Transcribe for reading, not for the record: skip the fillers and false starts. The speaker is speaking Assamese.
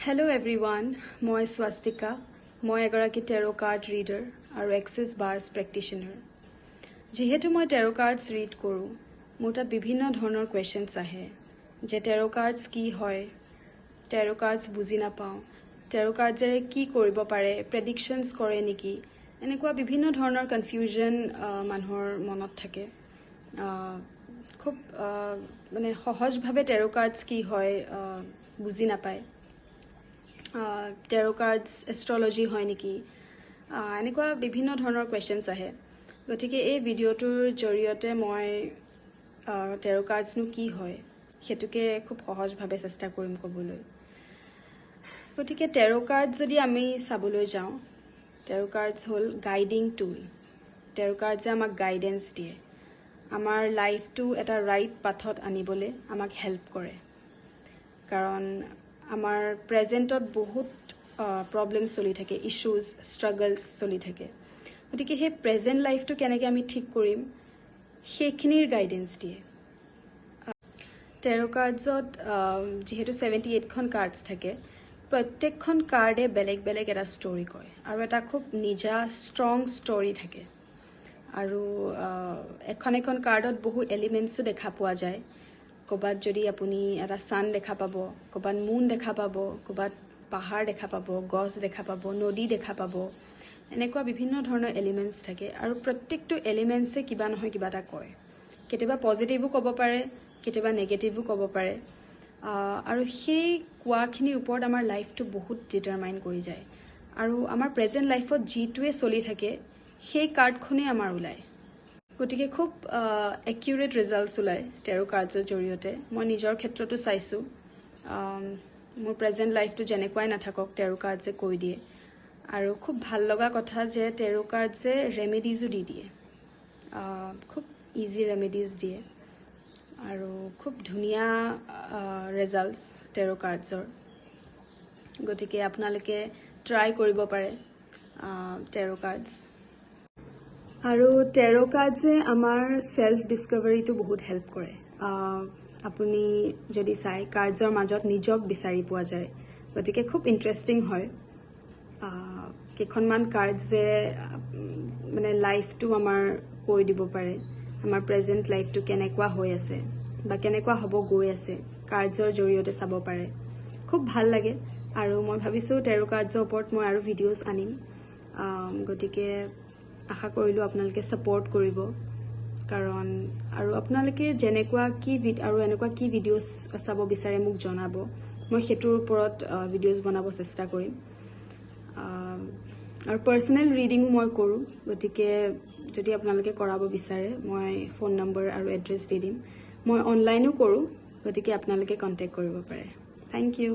Hello everyone, মই স্বাস্তিকা মই এগৰাকী টেৰো কাৰ্ড ৰিডাৰ আৰু এক্সেছ বাৰ্ছ প্ৰেক্টিশ্যনাৰ যেহেতু মই টেৰো কাৰ্ডছ ৰিড কৰোঁ মোৰ তাত বিভিন্ন ধৰণৰ কুৱেশ্যনছ আহে যে টেৰো কাৰ্ডছ কি হয় টেৰো কাৰ্ডছ বুজি নাপাওঁ টেৰো কাৰ্ডছেৰে কি কৰিব পাৰে প্ৰেডিকশ্যনছ কৰে নেকি এনেকুৱা বিভিন্ন ধৰণৰ কনফিউজন মানুহৰ মনত থাকে খুব মানে সহজভাৱে টেৰো কাৰ্ডছ কি হয় বুজি নাপায় টেৰো কাৰ্ডছ এষ্ট্ৰলজি হয় নেকি এনেকুৱা বিভিন্ন ধৰণৰ কুৱেশ্যনছ আহে গতিকে এই ভিডিঅ'টোৰ জৰিয়তে মই টেৰো কাৰ্ডছনো কি হয় সেইটোকে খুব সহজভাৱে চেষ্টা কৰিম ক'বলৈ গতিকে টেৰো কাৰ্ডছ যদি আমি চাবলৈ যাওঁ টেৰো কাৰ্ডছ হ'ল গাইডিং টুল টেৰো কাৰ্ডছে আমাক গাইডেন্স দিয়ে আমাৰ লাইফটো এটা ৰাইট পাথত আনিবলৈ আমাক হেল্প কৰে কাৰণ আমাৰ প্ৰেজেণ্টত বহুত প্ৰব্লেম চলি থাকে ইছ্যুজ ষ্ট্ৰাগলছ চলি থাকে গতিকে সেই প্ৰেজেণ্ট লাইফটো কেনেকৈ আমি ঠিক কৰিম সেইখিনিৰ গাইডেন্স দিয়ে টেৰো কাৰ্ডছত যিহেতু 78খন কাৰ্ডছ থাকে প্ৰত্যেকখন কাৰ্ডে বেলেগ বেলেগ এটা ষ্টৰি কয় আৰু এটা খুব নিজা ষ্ট্ৰং ষ্টৰি থাকে আৰু এখন এখন কাৰ্ডত বহু এলিমেণ্টছো দেখা পোৱা যায় ক'ৰবাত যদি আপুনি এটা ছান দেখা পাব ক'ৰবাত মুন দেখা পাব ক'ৰবাত পাহাৰ দেখা পাব গছ দেখা পাব নদী দেখা পাব এনেকুৱা বিভিন্ন ধৰণৰ এলিমেণ্টছ থাকে আৰু প্ৰত্যেকটো এলিমেণ্টছে কিবা নহয় কিবা এটা কয় কেতিয়াবা পজিটিভো ক'ব পাৰে কেতিয়াবা নেগেটিভো ক'ব পাৰে আৰু সেই কোৱাখিনিৰ ওপৰত আমাৰ লাইফটো বহুত ডিটাৰমাইন কৰি যায় আৰু আমাৰ প্ৰেজেণ্ট লাইফত যিটোৱে চলি থাকে সেই কাৰ্ডখনেই আমাৰ ওলায় গতিকে খুব একিউৰেট ৰিজাল্টছ ওলায় টেৰো কাৰ্ডছৰ জৰিয়তে মই নিজৰ ক্ষেত্ৰতো চাইছোঁ মোৰ প্ৰেজেণ্ট লাইফটো যেনেকুৱাই নাথাকক টেৰো কাৰ্ডছে কৈ দিয়ে আৰু খুব ভাল লগা কথা যে টেৰো কাৰ্ডছে ৰেমেডিজো দি দিয়ে খুব ইজি ৰেমেডিজ দিয়ে আৰু খুব ধুনীয়া ৰিজাল্টছ টেৰো কাৰ্ডছৰ গতিকে আপোনালোকে ট্ৰাই কৰিব পাৰে টেৰো কাৰ্ডছ আৰু টেৰো কাৰ্ডছে আমাৰ ছেল্ফ ডিছকভাৰীটো বহুত হেল্প কৰে আপুনি যদি চাই কাৰ্ডছৰ মাজত নিজক বিচাৰি পোৱা যায় গতিকে খুব ইণ্টাৰেষ্টিং হয় কেইখনমান কাৰ্ডছে মানে লাইফটো আমাৰ কৈ দিব পাৰে আমাৰ প্ৰেজেণ্ট লাইফটো কেনেকুৱা হৈ আছে বা কেনেকুৱা হ'ব গৈ আছে কাৰ্ডছৰ জৰিয়তে চাব পাৰে খুব ভাল লাগে আৰু মই ভাবিছোঁ টেৰো কাৰ্ডছৰ ওপৰত মই আৰু ভিডিঅ'জ আনিম গতিকে আশা কৰিলোঁ আপোনালোকে ছাপোৰ্ট কৰিব কাৰণ আৰু আপোনালোকে যেনেকুৱা কি আৰু এনেকুৱা কি ভিডিঅ'জ চাব বিচাৰে মোক জনাব মই সেইটোৰ ওপৰত ভিডিঅ'জ বনাব চেষ্টা কৰিম আৰু পাৰ্চনেল ৰিডিঙো মই কৰোঁ গতিকে যদি আপোনালোকে কৰাব বিচাৰে মই ফোন নম্বৰ আৰু এড্ৰেছ দি দিম মই অনলাইনো কৰোঁ গতিকে আপোনালোকে কণ্টেক্ট কৰিব পাৰে থেংক ইউ